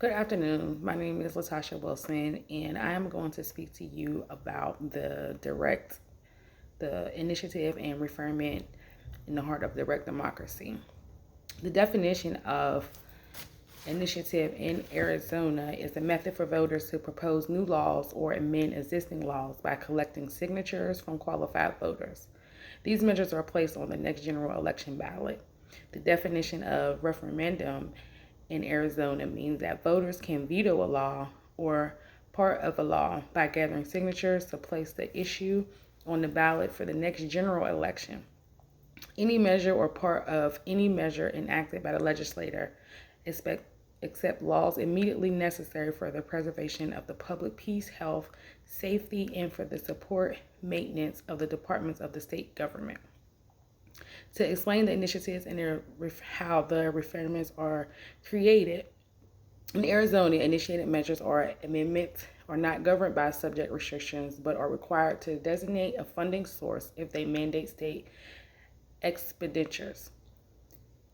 Good afternoon. My name is Latasha Wilson, and I am going to speak to you about the initiative and referendum in the heart of direct democracy. The definition of initiative in Arizona is a method for voters to propose new laws or amend existing laws by collecting signatures from qualified voters. These measures are placed on the next general election ballot. The definition of referendum in Arizona means that voters can veto a law or part of a law by gathering signatures to place the issue on the ballot for the next general election. Any measure or part of any measure enacted by the legislator except laws immediately necessary for the preservation of the public peace, health, safety, and for the support, maintenance of the departments of the state government. To explain the initiatives and how the referendums are created, in Arizona, initiated measures or amendments are not governed by subject restrictions but are required to designate a funding source if they mandate state expenditures.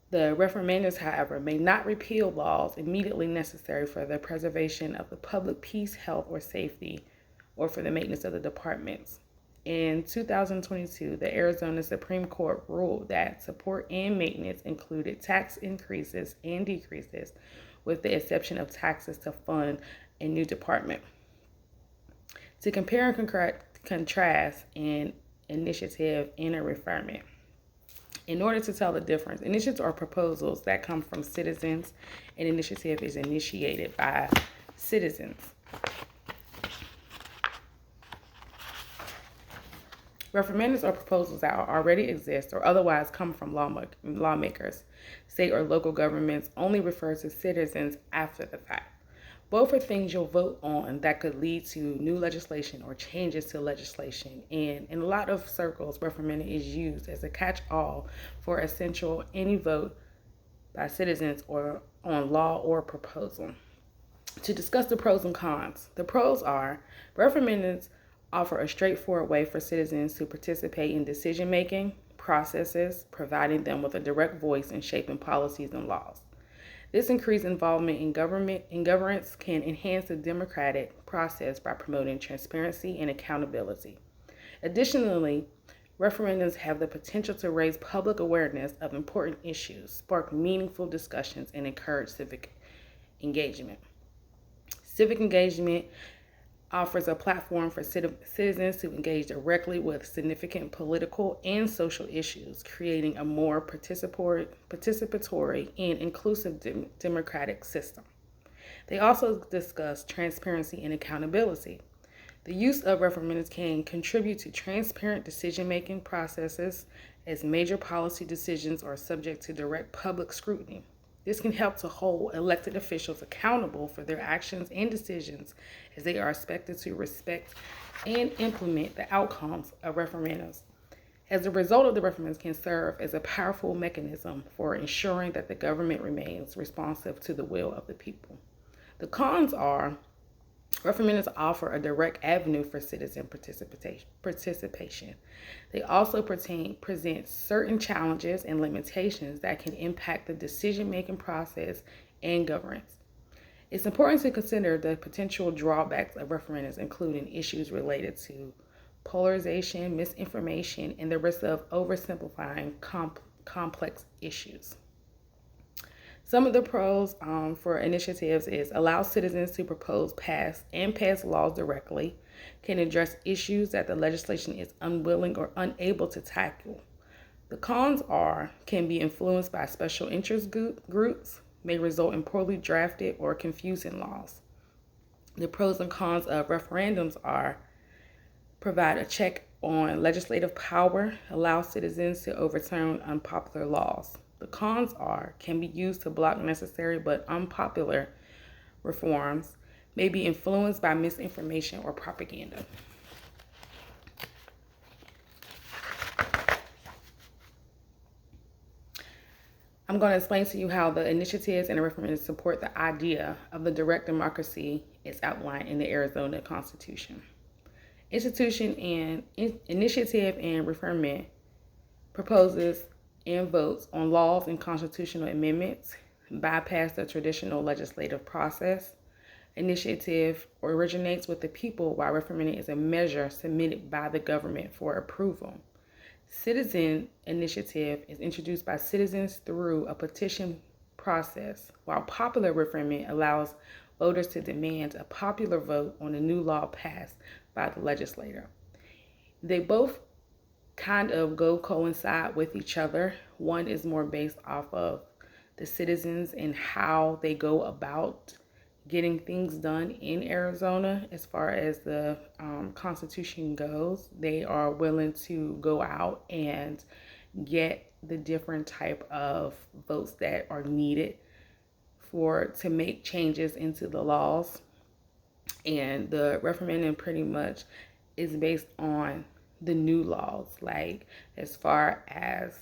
The referendums, however, may not repeal laws immediately necessary for the preservation of the public peace, health, or safety, or for the maintenance of the departments. In 2022, the Arizona Supreme Court ruled that support and maintenance included tax increases and decreases, with the exception of taxes to fund a new department. To compare and contrast an initiative and a referendum. In order to tell the difference, initiatives are proposals that come from citizens. An initiative is initiated by citizens. Referendums are proposals that already exist or otherwise come from lawmakers. State or local governments only refer to citizens after the fact. Both are things you'll vote on that could lead to new legislation or changes to legislation. And in a lot of circles, referendum is used as a catch-all for essential any vote by citizens or on law or proposal. To discuss the pros and cons, the pros are referendums offer a straightforward way for citizens to participate in decision-making processes, providing them with a direct voice in shaping policies and laws. This increased involvement in governance can enhance the democratic process by promoting transparency and accountability. Additionally, referendums have the potential to raise public awareness of important issues, spark meaningful discussions, and encourage civic engagement. Civic engagement offers a platform for citizens to engage directly with significant political and social issues, creating a more participatory and inclusive democratic system. They also discuss transparency and accountability. The use of referendums can contribute to transparent decision-making processes as major policy decisions are subject to direct public scrutiny. This can help to hold elected officials accountable for their actions and decisions as they are expected to respect and implement the outcomes of referendums. As a result of the referendums can serve as a powerful mechanism for ensuring that the government remains responsive to the will of the people. The cons are referendums offer a direct avenue for citizen participation. They also present certain challenges and limitations that can impact the decision-making process and governance. It's important to consider the potential drawbacks of referendums, including issues related to polarization, misinformation, and the risk of oversimplifying complex issues. Some of the pros for initiatives is allow citizens to propose pass laws directly, can address issues that the legislation is unwilling or unable to tackle. The cons are can be influenced by special interest groups, may result in poorly drafted or confusing laws. The pros and cons of referendums are provide a check on legislative power, allow citizens to overturn unpopular laws. The cons are can be used to block necessary but unpopular reforms, may be influenced by misinformation or propaganda. I'm going to explain to you how the initiatives and the referendums support the idea of the direct democracy as outlined in the Arizona Constitution. Institution and initiative and referendum proposes and votes on laws and constitutional amendments. bypass the traditional legislative process. Initiative originates with the people, while referendum is a measure submitted by the government for approval. Citizen initiative is introduced by citizens through a petition process, while popular referendum allows voters to demand a popular vote on a new law passed by the legislator. They both kind of go coincide with each other. One is more based off of the citizens and how they go about getting things done in Arizona as far as the Constitution goes. They are willing to go out and get the different type of votes that are needed to make changes into the laws. And the referendum pretty much is based on the new laws, like as far as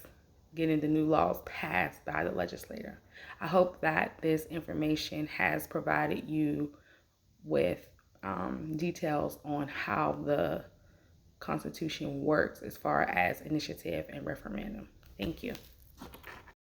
getting the new laws passed by the legislator. I hope that this information has provided you with details on how the Constitution works as far as initiative and referendum. Thank you.